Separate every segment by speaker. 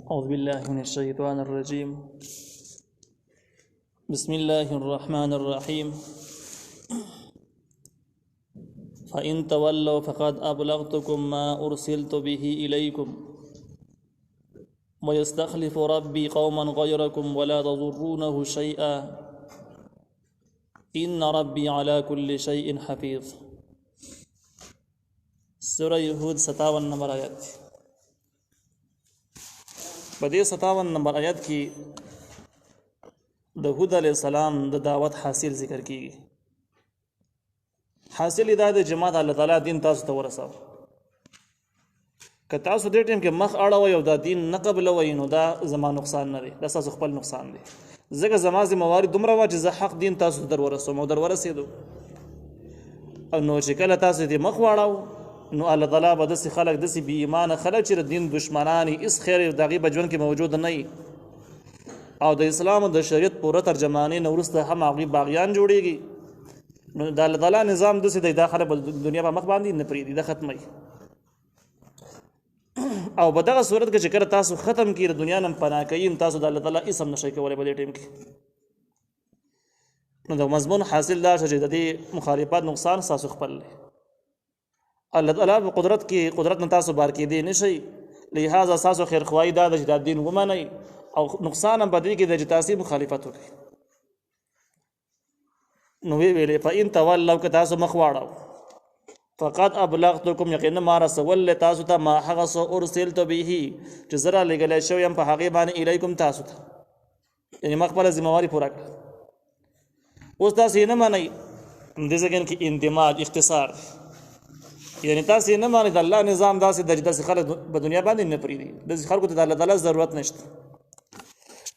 Speaker 1: أعوذ بالله من الشيطان الرجيم. بسم الله الرحمن الرحيم. فإن تولوا فقد أبلغتكم ما أرسلت به إليكم ويستخلف ربي قوما غيركم ولا تضرونه شيئا إن ربي على كل شيء حفيظ. سورة هود 57 نمبر آیات. په دې 57 نمبر آیات کې د هود علیه السلام د دعوت حاصل ذکر کیږي. حاصل دا د جماعت الله تعالی دین تاسو ته ورساو. که تاسو دې ټیم کې مخ اړوي او دا دین نه قبلوي نو دا زما نقصان نه دی، دا تاسو خپل نقصان دی. ځکه زما ذمہواری دومره وا چې زه حق دین تاسو ته ورسوم او ورسېدو. او نو چې کله تاسو دې مخ واړو نو الله تعالی به داسې خلک داسې بې ایمانه خلک چې د دین دشمنان هېڅ خیر د هغې په ژوند کې موجود نه وي او د اسلام او د شریعت پوره ترجمانۍ نه وروسته هم هغوی باغیان جوړېږي. نو د الله تعالی نظام داسې دی، دا خلک به د دنیا په مخ باندې نه پرېږدي، دا ختموي. او په دغه صورت کې چې کله تاسو ختم کړي د دنیا نه پناه کوي نو تاسو د الله تعالی هېڅ هم نشئ کولی په دې ټیم کې. نو د مضمون حاصل دا شو چې د دې مخالفت نقصان ستاسو خپل دی. الله تعالی په قدرت نه تاسو بار کېدی نشئ، لہذا ستاسو خیرخواهي دا ده چې دا دین ومنئ او نقصان هم په دې کې دی چې تاسو مخالفت وکړئ. نو ویې ویلې فإن تولوا که تاسو مخ واړو فقد ابلغتکم یقینا ما رسول تاسو ته ما هغه څه ارسلت به چې زه رالیږلی شوی یم په هغې باندې الیکم تاسو ته، یعنې ما خپله ذمهواري پوره کړه. اوس تاسو یې نه منئ، همدې ځای کې اندماج اختصار دی، یعنې تاسو یې نه منئ. د الله نظام داسې ده چې داسې خلک په دنیا باندې نه پرېږدي، داسې خلکو ته د الله تعالی ضرورت نشته.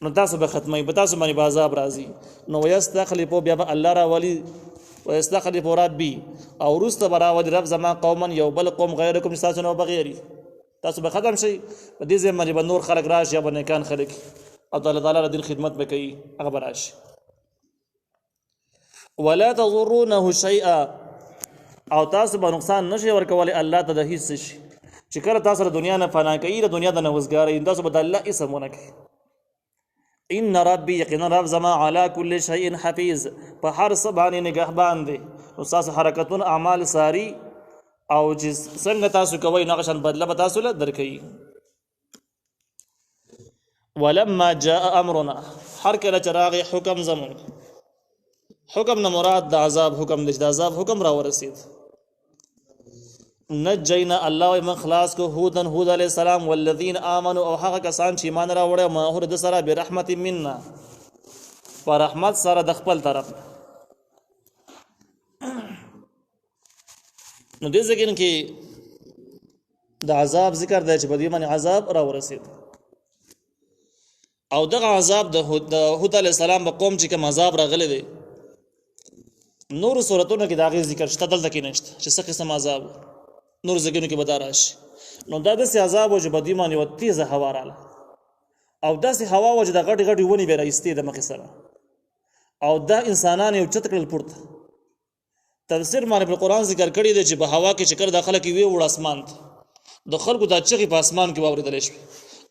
Speaker 1: نو تاسو به ختموي، په تاسو باندې به عذاب راځي. نو ویستخلفو بیا به الله راولي، ويستخلف ربي او وروسته به راولي رب زما قوما یو بل قوم غیرکم چې تاسو نه بغیري، تاسو به ختم شئ. په دې ځای باندې به نور خلک راشي یا به نیکان خلک او د الله تعالی د دین خدمت به کوي، هغه به راشي. ولا تضرونه شیئا او تاسو به نقصان نشئ ورکولی الله ته د هېڅ شي. چې کله تاسو د دنیا نه فنا کوي، د دنیا د نه وزګاروي، تاسو به د الله اسم ونه کوي. ان ربي یقینا رب زما علی کل شیء حفیظ، په هر څه باندې نگهبان دی. نو ستاسو حرکتونه اعمال ساری او چې څنګه تاسو کوئ نو هغه شان بدله به تاسو له درکوي. ولما جاء امرنا هر کله چې راغی حکم زمونږ، حکم نه مراد د عذاب حکم دی، د عذاب حکم را ورسید. نجینا الله من خلاص کو هود علیہ السلام والذین آمنوا او هغه کسان چې ایمان راوړی معه د سره برحمت منا، په رحمت سره د خپل طرف. نو دې ځای کې د عذاب ذکر دی چې په دې باندې عذاب را ورسید. او دغه عذاب د هود علیہ السلام په قوم چې کوم عذاب راغلی دی نور صورتونو کې د هغې ذکر شته، دلته کې نشته چې څه قسم عذاب نور ځایونو کې به دا راشي. نو دا داسې عذاب و چې په دې باندې یوه تیزه هوا راغله او داسې هوا وه چې د غټې غټې ونې به یې راایستې د مخې سره او دا انسانان یې اوچت کړل پورته. تفسیر باندې په قرآن ذکر کړی دی چې په هوا کې چې کله دا خلک یې وړ اسمان ته، د خلکو دا چغې په اسمان کې واورېدلی شوې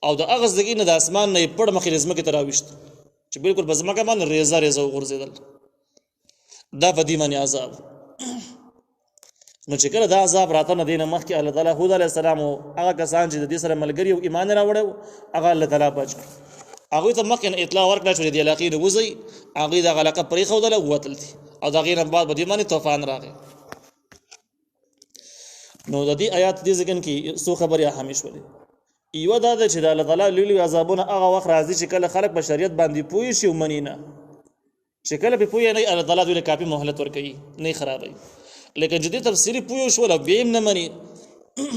Speaker 1: او د هغه ځګې نه د اسمان نه یې پړ مخې ځمکې ته راویشت چې بلکل په ځمکه باندې ریزه ریزه وغورځېدل. دا په دې باندې عذاب. نو چې کله دا عذاب راته نه دی نه مخکې الله تعالی هود علیه السلام او هغه کسان چې د دې سره ملګري او ایمان راوړی هغه الله تعالی بچ کړ. هغوی ته مخکې اطلاع ورکړه چې د دې علاقې نه وځئ، هغوی دغه علاقه پرېښودله ووتل دي او د هغې نه بعد په دې باندې طوفان راغی. نو د دې آیات دې ځای کې څو خبرې اهمې شولې. یوه دا ده چې د الله تعالی لوی لوی عذابونه هغه وخت راځي چې کله خلک په شریعت باندې پوه شي او مني نه. چې کله پې پوه نه الله تعالی دوی له کافي مهلت ورکوي، نه یې خرابوي. لیکن چې دې تفصیلي پوه شول او بیا یې نه مني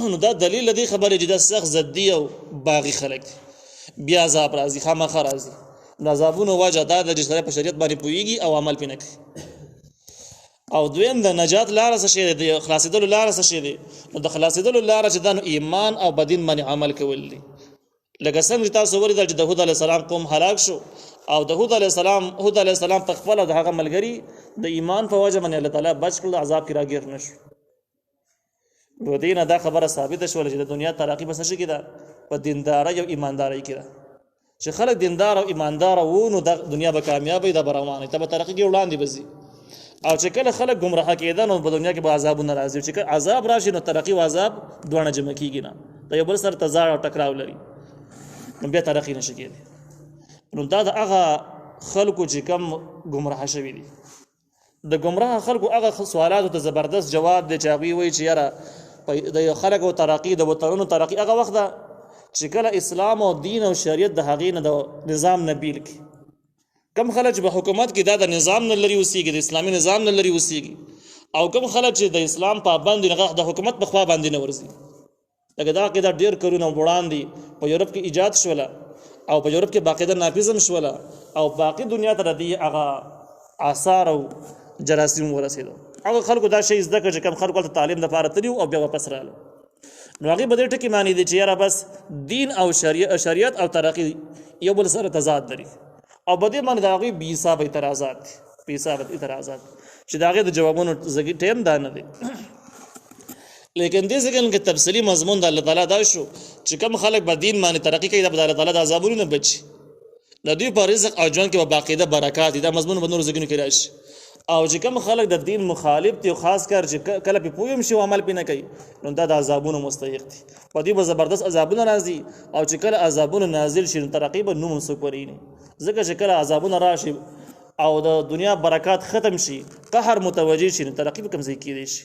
Speaker 1: نو دا دلیل د دې خبرې چې دا سخت ضدي او باغي خلک دي، بیا عذاب راځي، خامخا راځي. د عذابونو وجه دا ده چې سړی په شریعت باندې پوهېږي او عمل پې نه کوي. او دویم د نجات لاره څه شی دی، د خلاصېدلو لاره څه شی دی؟ نو د خلاصېدلو لاره چې دا نو ایمان او په دین باندې عمل کول دي. لکه څنګه چې تاسو ولیدل چې د هود علیه السلام قوم هلاک شو او د هود علیه السلام په خپله د هغه ملګري د ایمان په وجه باندې الله تعالی بچ کړل، عذاب کې راګیر نه شو. و دینه دا خبره ثابته شوله چې د دنیا ترقی بس نشي کېده په دیندارۍ او ایماندارۍ کې ده چې خلک دیندار او ایماندار وو نو د دنیا به کامیابی د روانه ته به ترقی کې وړاندې بزي او چې کله خلک گمراه کېدل نو په دنیا کې به عذابونه راځي چې عذاب راشي نو ترقی او عذاب دوه جمع کیږي نه د یو بل سره تضاد او ټکراو لري نو بیا ترقی نشي کېدی نو دا د هغه خلکو چې کم گمراه شوي دي د گمراه خلکو هغه سوالاتو ته زبردست جواب دی چې هغوی وایي چې یاره د خلکو ترقی د وطنونو ترقی هغه وخت ده چې کله اسلام او دین او شریعت د هغې نه د نظام نه بیل کړي کم خلک چې په حکومت کې دا د نظام نه لري اوسېږي د اسلامي نظام نه لري اوسېږي او کم خلک چې د اسلام پابند دي د حکومت په خوا باندې نه ورځي لکه دا عقیده ډېر کلونه وړاندې په یورپ کې ایجاد شوله او په یورپ کې باقاعده نافظم شوله او باقي دنیا ته د دې هغه آثار او جراثیم ورسېدو هغه خلکو دا شی زده کړه چې کم خلکو هلته تعلیم دپاره تلي او بیا واپس راغلو نو هغې به دې ټکي معنی دي چې یاره بس دین او شریعت او ترقي یو بل سره تضاد لري او په دې باندې د هغوی بې حسابه اعتراضات بې حسابه اعتراضات چې د هغې د جوابونو ټایم دا نه دی لیکن دې ځای کې تفصیلي مضمون د الله تعالی دا شو چې کوم خلک به دین باندې ترقي کوي د الله تعالی د عذابونو نه بچي د دوی په رزق او ژوند کې به باقاعده برکات دي دا مضمون به نورو ځایونو کې راشي او چې کوم خلک د دین مخالف دي خاص کر چې کله پې پوه هم شي او عمل پې نه کوي نو دا د عذابونو مستحق دي په دوی به زبردست عذابونه راځي او چې کله عذابونه نازل شي نو ترقي به نوم هم څوک وریني ځکه چې کله عذابونه راشي او د دنیا برکات ختم شي قهر متوجه شي نو ترقي به کوم ځای کېدی شي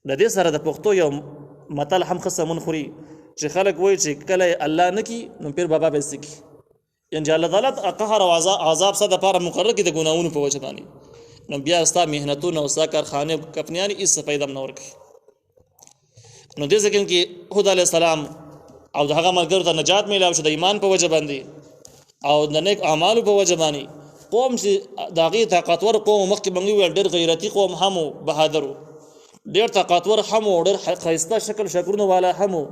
Speaker 1: د دې سره د پښتو یو متل هم ښه سمون خوري چې خلک وایي چې کله الله نه کي نو پیر بابا به څه کي یعنې الله تعالی قهر او عذاب ستا دپاره مقرر کړي د ګناهونو په وجه باندې نو بیا ستا محنتونه او ستا کارخانې کفنیانې هېڅ څه فایده هم نه ورکوي نو دې ځای کې هود علیه السلام او د هغه ملګرو ته نجات میلاو شو د ایمان په وجه باندې او د نیک اعمالو په وجه باندې قوم چې د هغې طاقتور قوم مخکې به موږ وویل ډېر غیرتي قوم هم و بهادر و ډېر طاقتور هم و ډېر ښایسته شکل شکلونو والا هم و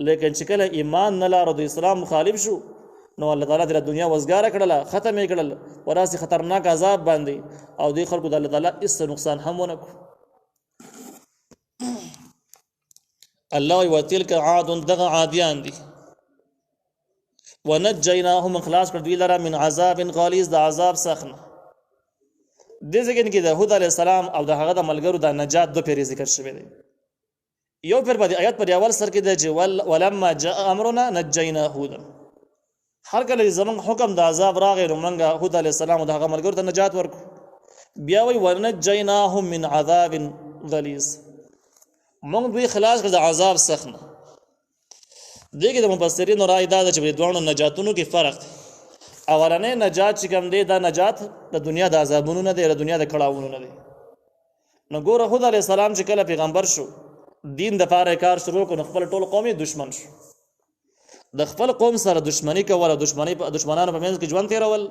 Speaker 1: لیکن چې کله ایمان نه لارو د اسلام مخالف شو نو الله تعالی د دنیا وزګاره کړله ختم یې کړل وراسې خطرناک عذاب باندې او دې خلکو د الله تعالی هېڅ نقصان هم ونه کړو الله وایي وتلک عاد دغه عادیان دي ونجیناهم خلاص کړ دوی لره من عذاب غلیظ د عذاب سخت نه دې ځای کې د هود علیه السلام او د هغه د ملګرو د نجات دو پیرې ذکر شوی دی یو پیر په آیات پر اول سر کې دی چې ولما جاء امرنا نجینا هودا هر کله زمونږ حکم د عذاب راغی نو موږ هود علیه السلام او د هغه ملګرو ته نجات ورکړو بیا وایي ونجیناهم من عذاب غلیظ موږ دوی خلاص کړ د عذاب سخت نه دې کې د مفسرینو رایې دا ده چې په دواړو نجاتونو کې فرق دی اولنی نجات چې کوم دی دا نجات د دنیا د عذابونو نه دی د دنیا د کړاوونو نه دی نو ګوره هود علیه السلام چې کله پیغمبر شو دین د پاره کار شروع کړ نو خپل ټول قوم دشمن شو د خپل قوم سره دشمنی کول او دشمنانو په منځ کې ژوند تېرول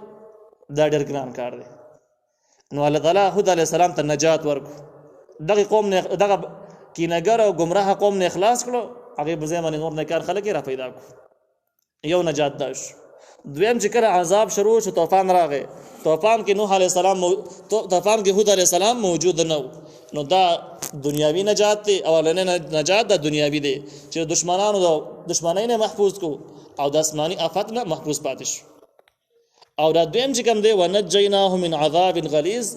Speaker 1: دا ډېر ګران کار دی نو الله تعالی هود علیه السلام ته نجات ورکړو دغه قوم نه دغه کینهګر او ګمراه قوم نه اخلاص کړو هغې په ځای باندې نور نیکار خلک یې را پیدا کړو یو نجات دا شو دویم چې کله عذاب شروع شو طوفان راغی طوفان کې نوح علیه السلام طوفان کې هود علیه السلام موجود نه نو دا دنیاوی نجات دی اولنی نجات دا دنیاوی دی چې دشمنانو د دشمنۍ نه محفوظ کو او د آسماني آفت نه محفوظ پاتې شو او دا دویم چې کوم دی ونجیناه من عذاب غلیظ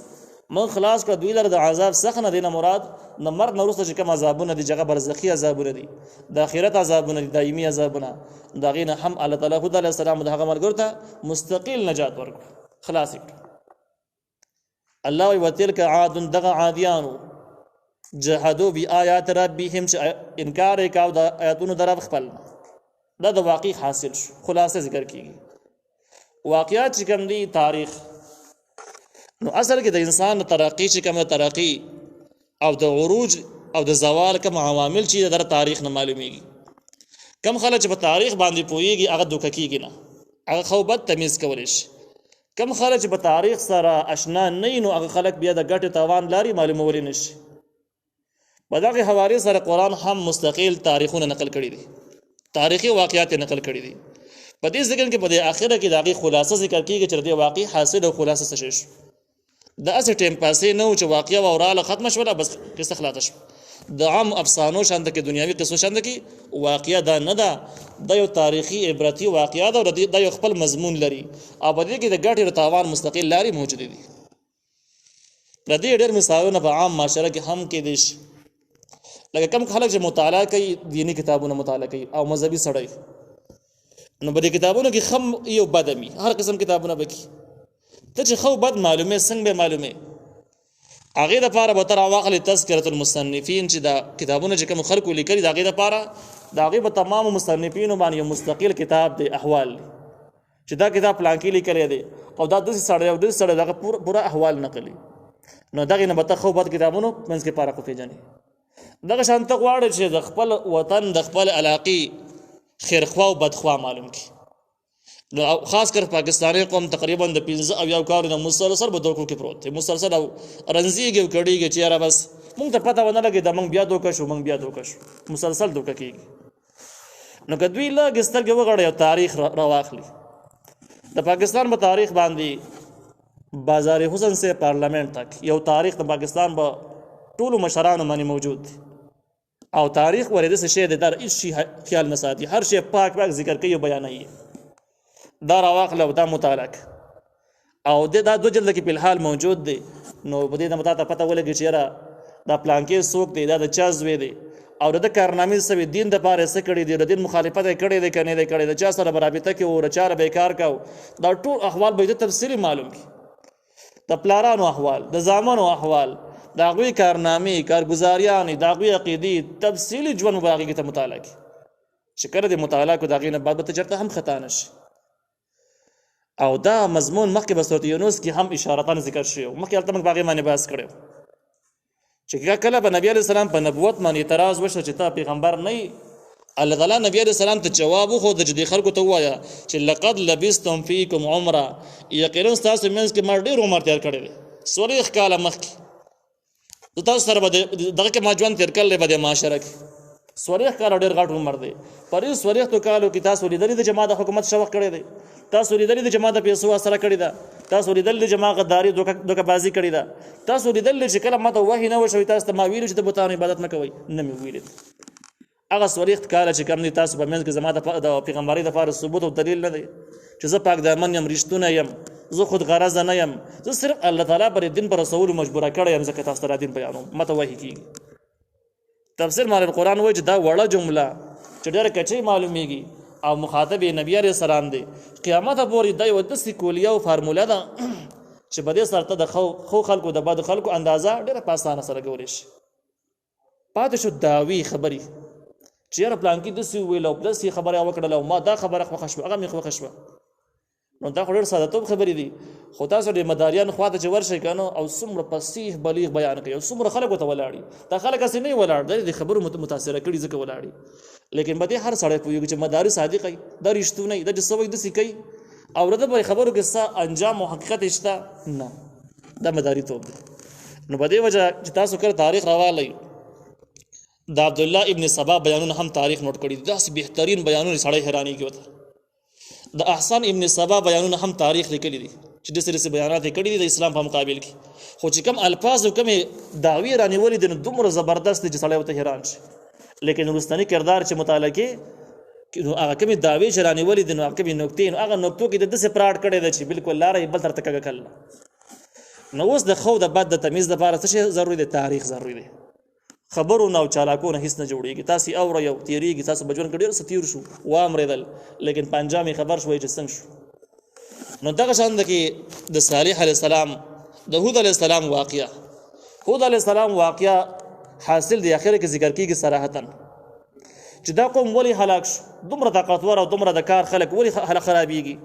Speaker 1: من خلاص کړه دوی لره د عذاب سخت نه دی نه مراد نه مرګ نه وروسته چې کوم عذابونه دي چې هغه برزخي عذابونه دي د آخرت عذابونه دي دایمي عذابونه د هغې نه هم الله تعالی هود علیه السلام د هغه ملګرو ته مستقل نجات ورکړو خلاص یې کړو الله وایي وتلک عاد دغه عادیانو جهدوا بآیات ربهم چې انکار یې کاو د آیاتونو د رب خپل دا د واقع حاصل شو خلاصه ذکر کیږي واقعات چې کوم دي تاریخ نو اصل کې د انسان ترقی چې کوم ترقی او د عروج او د زوال کوم عوامل چې در تاریخ نه معلومیږي کم خلک چې په تاریخ باندې پوهیږي هغه دوکه کیږي نه هغه خو بد تمیز کولی شي کم خلک چې په تاریخ سره اشنا نه نو هغه خلک بیا د ګټې تاوان لاري معلومولی نه شي په دغه حوالې سره قرآن هم مستقل تاریخونه نقل کړي دي تاریخي واقعات نقل کړي دي په دې ځکه کې په دې آخره کې د هغې خلاصه ذکر کیږي چې د واقع حاصل او خلاصه څه شو د اسې ټیم پاسې نه و چې واقعه وراله ختمه شوله بس قصه خلاصه شوه د عام افسانو شانته کې دنیاوي قصو شانته کې واقعیا دا نه ده د یو تاریخي عبرتي واقعیا ده او د یو خپل مضمون لري او په دې کې د ګټې او تاوان مستقل لاري موجود دي. د دې ډېر مثالونه په عام معاشره کې هم کې دي لکه کم خلک چې مطالعه کوي دینی کتابونه مطالعه کوي او مذهبي سړی نو په دې کتابونو کې خم یو بدمي هر قسم کتابونه بکی ته چې خو بد معلومه څنګه به معلومه هغه د لپاره به تر واخلې تذکرۃ المصنفین چې دا کتابونه چې کوم خلکو لیکلي دا هغه د لپاره دا هغه په تمام مصنفینو باندې مستقل کتاب دی احوال چې دا کتاب پلان کې لیکل دی او دا د سړی دا پورا احوال نقلی نو دغه نه به خو بد کتابونو منځ کې پاره کو پیژنې دغه شانته غواړي چې د خپل وطن د خپل علاقې خیرخوا او بدخوا معلوم کی نو خاص کر پاکستانی قوم تقریبا د 15 او یو کارونه مسلسل په دوکو کې پروت دی مسلسل او رنزيږي کړيږي چې را بس مونږ ته پته ونه لګي دا مونږ بیا دوکه شو مسلسل دوکه کیږي نو کدوې لا ګستر کې وغړې او تاریخ راواخلي د پاکستان په تاریخ باندې بازار حسن سے پارلیمنٹ تک یو تاریخ د پاکستان په ټولو مشرانو باندې موجود دی او تاریخ ورته څه شی د در هیڅ شي خیال نه ساتي هر شی پاک ذکر کوي او بیانوي دا راواخله او دا مطالعه او دا دو جلد کې په الحال موجود دی نو په دې د متاته پته ولګي چې را دا پلان کې څوک دی دا د چا زوی دی او د کارنامې سوي دین د پاره څه کړی دی د دین مخالفت کړی دی کنه دی کړی د چا سره برابرته کې او رچار بیکار کاو دا ټول احوال به د تفصیلی معلوم کی د پلارانو احوال د زامنو احوال دا غوي کارنامې کارګزاریان دا غوي عقیدی تفصیلی ژوند مبارک ته مطالعه کی چې کله د مطالعه کو دا غینه بعد ته چرته هم خطا نشي او دا مضمون مخکې په سورۃ یونس کې هم اشارتان ذکر شوی مخکې البته موږ باغې باندې بحث کړو چې کله په نبی علیہ السلام په نبوت باندې اعتراض وشو چې تا پیغمبر نه الله تعالی نبی علیہ السلام ته جواب خو د دې خلکو ته وایا چې لقد لبستم فیکم عمره یقینا تاسو منځ کې ما ډېر عمر تیر کړی دی سوریخ کاله مخکې تاسو سره به دغه کې ما ژوند تیر کړل به د معاشره کې سوریخ کاله ډېر غټ عمر دی پرې سوریخ تو کالو کې تاسو لیدلې د جماعت حکومت شوق کړی دی تاسو لیدلې د جماعت پیسو سره کړی دا تاسو لیدلې د جماعت غداري دوکه بازی کړی دا تاسو لیدلې چې کله ماته وحی نه وشوي تاسو ته ما ویل چې د بوتانو عبادت نه کوي نه مې ویل هغه سوریخ کاله چې کوم دي تاسو په منځ کې زما د پیغمبري د لپاره ثبوت او دلیل نه دی چې زه پاک دامن یم رښتونه یم زه خود غرض نه یم زه صرف الله تعالی پر دین پر رسول مجبوره کړی یم ځکه تاسو ته دین بیانوم ماته وحی کیږي تفسیر مال القرآن وایي چې دا وړه جمله چې ډېر کچې معلومیږي او مخاطب نبی علیہ السلام دی قیامت پورې دا یو د سیکولیا او فارموله ده چې په دې سره د خو خلکو د بد خلکو اندازه ډېره په اسانه سره ګوري شي پاتې شو داوی خبري چې یاره پلان کې داسې ویل او داسې خبره وکړله او ما دا خبره خوښه شوه هغه مې خوښه شوه نو دا خو ډېر ساده توب خبرې دي خو تاسو د مداریان خواته چې ورشئ که نو او څومره فصیح بلیغ بیان کوي او څومره خلک ورته ولاړي دا خلک هسې نه ولاړ د خبرو متاثره کړي ځکه ولاړي لیکن به دې هر سړی پوهېږي چې مداري صادق وي دا رښتونه وي دا چې څه وایي داسې کوي او د به خبرو کې څه انجام او حقیقت شته نه دا مداري توب دی نو په دې وجه چې تاسو کله تاریخ راوالی د عبدالله ابن سبا بیانونه هم تاریخ نوٹ کړي داسې بهترین بیانونه سړی حیرانېږي ورته د احسان ابن سبا بیانونه هم تاریخ لیکلي دي چې داسې بیانات یې کړي دي د اسلام په مقابل کې خو چې کوم الفاظ او کومې دعوې رانیولې دي نو دومره زبردست دي چې سړی ورته حیران شي لیکن وروستنی کردار چې مطالعه کې نو هغه کومې دعوې چې رانیولې دي نو هغه کومې نکتې نو هغه نکتو کې د داسې پراټ کړی دی چې بالکل لاره یې بل طرف ته کږه کړله نو اوس د خو د بد د تمیز دپاره څه شی ضروري دی تاریخ ضروري دی خبرو نه او چالاکو نه هیڅ نه جوړېږي تاسې اورئ او تېرېږي تاسو په ژوند کې ډېر څه تېر شو وامرېدل لیکن په انجام یې خبر شوی چې څنګه شو نو دغه شان ده کې د صالح علیه السلام د هود علیه السلام واقعه هود علیه السلام واقعه حاصل دی اخر کې ذکر کیږي صراحتا چې دا قوم ولی هلاک شو دومره طاقتور او دومره د کار خلک ولی خرابېږي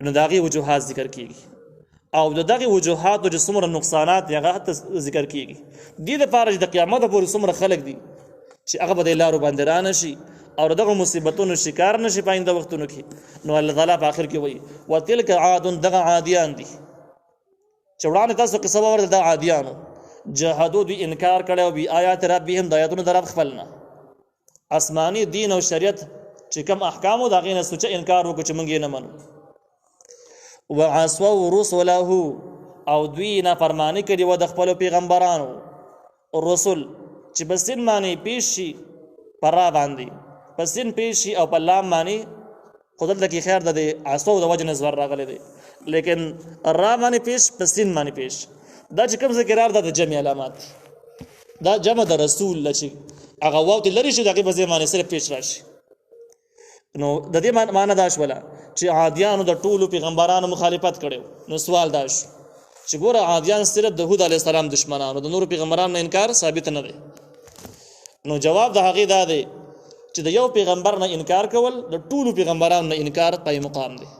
Speaker 1: نو د هغې وجوهات ذکر کیږي او د دغې وجوهاتو چې څومره نقصانات دي هغه حتی ذکر کیږي دې دپاره چې د قیامته پورې څومره خلک دي چې هغه به د لارو باندې رانه شي او دغه مصیبتونو شکار نشي په آینده وختونو کې نو الله تعالی په آخر کې وایي وتلک عاد دغه عادیان دي چې وړاندې تاسو قصه واورئ د عادیانو جهادو دوی انکار کړی او بی آیات ربهم د آیاتونو د رب خپلنه آسماني دین او شریعت چې کوم احکامو د هغې نه سوچه انکار وکړو چې موږ یې نه منو وعصوا رسله او دوی نافرماني کړې وه د خپلو پیغمبرانو رسل چې بسین معنی پیش شي پر را باندې بسین پیش شي او په لام معنی خدل دکی خیر د عصو د وجه نظر راغلی دی لیکن را معنی پیش بسین معنی پیش دا چې کوم ذکرار د جمع علامات دا جمع د رسول لچی هغه واو ته لري شي دغه به معنی سره پیش راشي نو د دې معنی دا شوله چې عادیانو د ټولو پیغمبرانو مخالفت کړو نو سوال دا شو چې ګوره عادیان صرف د هود علی السلام دشمنانو د نور پیغمبرانو انکار ثابت نه دی نو جواب د هغه دا دی چې د یو پیغمبر نه انکار کول د ټولو پیغمبرانو نه انکار پای مقام دی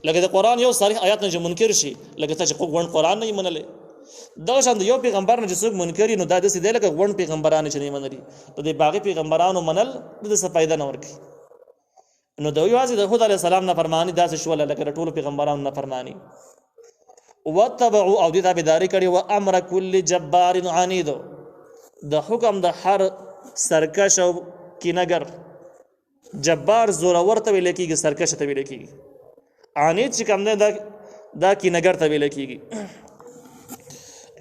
Speaker 1: لکه د قران یو صریح آیات نه منکر شي لکه چې غوڼ قران نه منلې دا شان د یو پیغمبر نه چې څوک منکر نو دا د سې دی لکه غوڼ پیغمبرانو چې نه منلي په دې باقي پیغمبرانو منل د څه فائدہ نه ورکي نو د یوازې د هود علی السلام نه فرمانی دا څه شول لکه د ټولو پیغمبرانو نه فرمانی وتبعوا او دې تابعداري کړي او امر کل جبار عنید د حکم د هر سرکش او کینگر جبار زورور ته ویل کېږي سرکش ته ویل کېږي عنید چې کوم نه دا کینگر ته ویل کېږي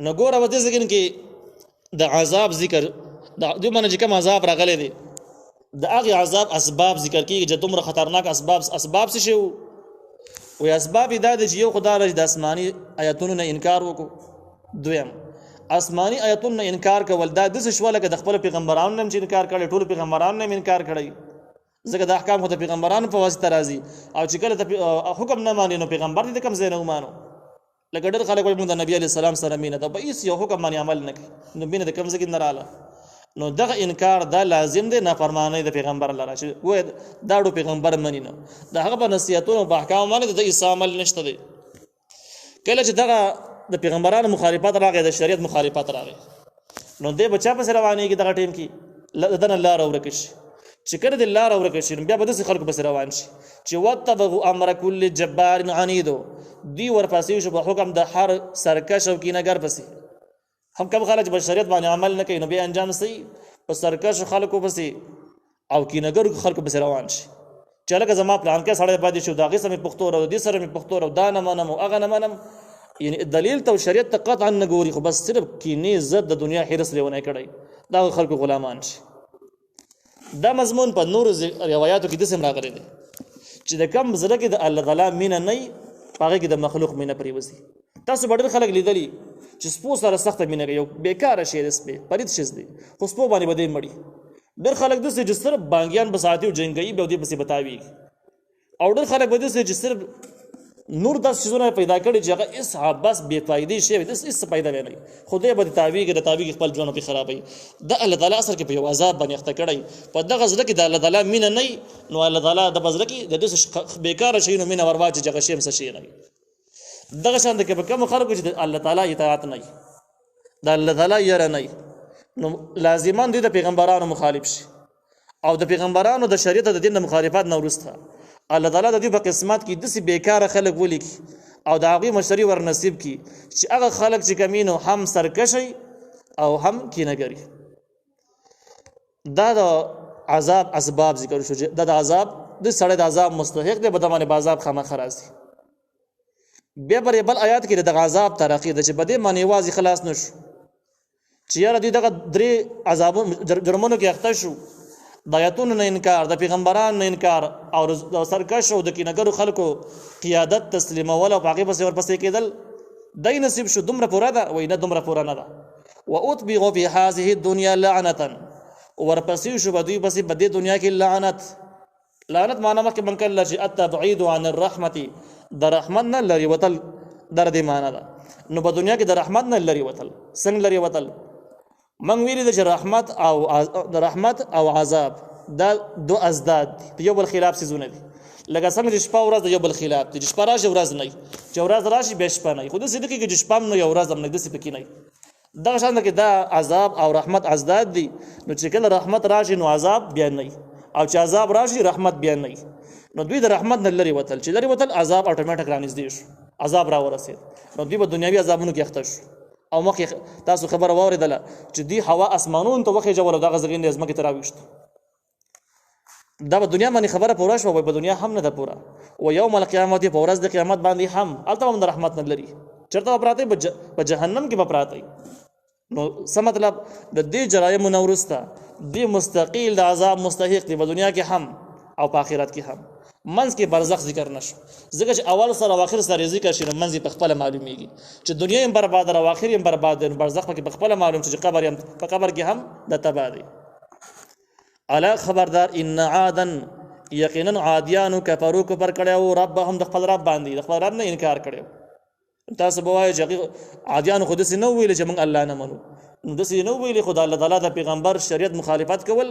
Speaker 1: نو ګوره په دې ځکه کې د عذاب ذکر د دې باندې چې کوم عذاب راغلی دی د هغه عذاب اسباب ذکر کېږي چې دومره خطرناک اسباب څه شي وي اسباب دا دي چې یو خدای د آسماني آیاتونو نه انکار وکړو دویم آسماني آیاتونو نه انکار کول دا د څه شوله کې د خپل پیغمبرانو نه انکار کړي ټول پیغمبرانو نه انکار کړي ځکه د احکام خو د پیغمبرانو په واسطه راځي او چې کله حکم نه مانی نو پیغمبر دې کم ځای نه ومانو لکه ډېر خلک وایي موږ د نبی علی السلام سره مینه ده په هیڅ یو حکم باندې عمل نه کوي نو مینه د کم ځای نه رااله نو دغه انکار دا لازم دی نافرمانی د پیغمبر لره چې وای دا ډو پیغمبر منی نه دا هغه په نصیحتونو په احکام باندې د عیسی عمل نشته دی کله چې دغه د پیغمبرانو مخالفت راغی د شریعت مخالفت راغی نو دې بچا په رواني کې دغه ټیم کې لدن الله را ورکش چې کړه د الله را ورکش بیا به د خلکو په روان شي چې وتبغوا امر کل جبار عنید دی ورپسې شو په حکم د هر سرکش او کینهګر پسې هم کوم خلک په شریعت باندې عمل نه کوي نو به انجام سي په سرکش خلکو پسې او کینهګر خلکو پسې روان شي چې لکه زما پلان کې سړی باندې شو داغه سمې پښتو او دې سره مې پښتو او دا نه منم او هغه نه منم یعنی دلیل ته شریعت ته قطعا نه ګوري خو بس صرف کینې زد د دنیا حرس لیونه کړي دا خلکو غلامان شي دا مضمون په نور روایتو کې د سم راغلي دي چې د کم زړه کې د الله تعالی مینه نه پاره کې د مخلوق مینه پریوزي تاسو ډېر خلک لیدلی چې سپو سره سخت مینه کوي بیکاره شی د سپې پرید شي دي خو سپو باندې بده مړي ډېر خلک د چې صرف بانګیان بساتي او جنگي به دې پسې بتاوي او ډېر خلک بده چې صرف نور داس چیزونه پیدا کړي چې هغه اس بس بے فائدې شي د اس پیدا نه خدای به تعویق د تعویق خپل ژوند په خرابي د الله تعالی اثر کې په یو عذاب باندې اخته کړي په دغه ځل کې د الله تعالی مين نه نو الله تعالی د بزر کې د دې بیکاره شي نو مين ورواچ چې شیم څه شي نه دغه شان د کې کوم خلکو چې الله تعالی اطاعت نه د الله تعالی یره نه نو لازمان دي د پیغمبرانو مخالف شي او د پیغمبرانو د شریعت د دین مخالفت نه ورسته الله تعالی د دې په قسمت کې دسي بیکاره خلک ولیکي او د هغه مشري ور نصیب کی چې هغه خلک چې کمینو هم سرکشي او هم کینهګری دا د عذاب اسباب ذکر شو د عذاب د سړی د عذاب مستحق دی بدمانه بازاب خامہ خراسي بیا پر بل آیات کې د عذاب ترقی د چې بده معنی واځي خلاص نشو چې یاره دې دغه درې عذاب جرمونو کې اخته شو د آیاتونو نه انکار د پیغمبرانو نه انکار او د سرکش او د کینهګرو خلکو قیادت تسلیمول او هغه پسې ورپسې کېدل دای نصیب شو دومره پوره ده وای نه دومره پوره نه ده واتبغوا في هذه الدنيا لعنه ورپسې شو بدوی پسې بده دنیا کې لعنت معنی مخکې من کله چې التبعید عن الرحمت د رحمت نه لري وتل در دې معنی ده نو په دنیا کې د رحمت نه لري وتل څنګه لري وتل من ویل د رحمت او د رحمت او عذاب دا دو ازداد یو بل خلاف سيزونه دي لکه څنګه چې شپه ورځ یو بل خلاف دي شپه راشي ورځ نه چې ورځ راشي به شپه نه خو د صدقې کې شپه نه یو ورځ نه د څه پکې نه دا شان کې دا عذاب او رحمت ازداد دي نو چې کله رحمت راشي نو عذاب بیا نه او چې عذاب راشي رحمت بیا نه نو دوی د رحمت نه لري وتل چې لري وتل عذاب اتوماتیک رانږدې شو عذاب را ورسید نو دوی په دنیوي عذابونو کې اخته شو او مخې تاسو خبر واوریدله چې دی هوا اسمانون ته وخه جوړ دغه زګین د ازمکه تراويشت دا په دنیا باندې خبره پوره شو په دنیا هم نه ده پوره او یوم القیامت په ورځ د قیامت باندې هم الته هم د رحمت نه لري چرته پراته په جهنم کې پراته نو څه مطلب د دې جرایمو نه وروسته دې مستقیل د عذاب مستحق دي په دنیا کې هم او په آخرت کې هم. منځ کې برزخ ذکر نشو ځکه چې اول سره او آخر سره ذکر شي نو منځ په خپل معلومیږي چې دنیا هم برباد او آخر هم برباد دي. برزخ کې په خپل معلوم چې قبر هم په قبر کې هم د تباہ دي. الا خبردار ان عادن یقینا عادیانو کفرو کفر کړو ربهم د خپل رب باندې د خپل رب نه انکار کړو. تاسو به وایئ چې عادیانو خو داسې نه ویل چې موږ الله نه منو نو داسې نه ویل خو د الله تعالی د پیغمبر شریعت مخالفت کول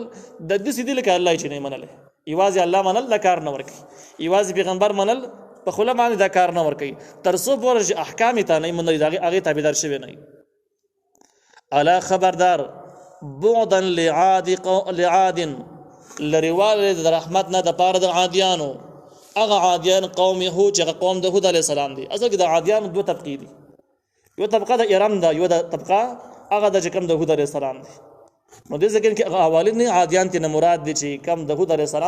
Speaker 1: د داسې دي لکه الله چې نه منلی یوازې الله منل دا کار نه ورکوي یوازې پیغمبر منل په خوله باندې دا کار نه ورکوي تر څو پورې چې احکام یې ته نه منلي د هغې تابعدار شوی نه. الا خبردار بعدا لعاد لرواله د رحمت نه د پاره د عادیانو هغه عادیان قوم هود چې قوم د هود علیه السلام دي. اصل کې د عادیانو دوه طبقې دي یو طبقه د ارم ده یو د طبقه هغه د کم د هود علیه السلام دي. نو دې ځکه کې اولین عادیان ته مراد دي چې کم د هود علیه السلام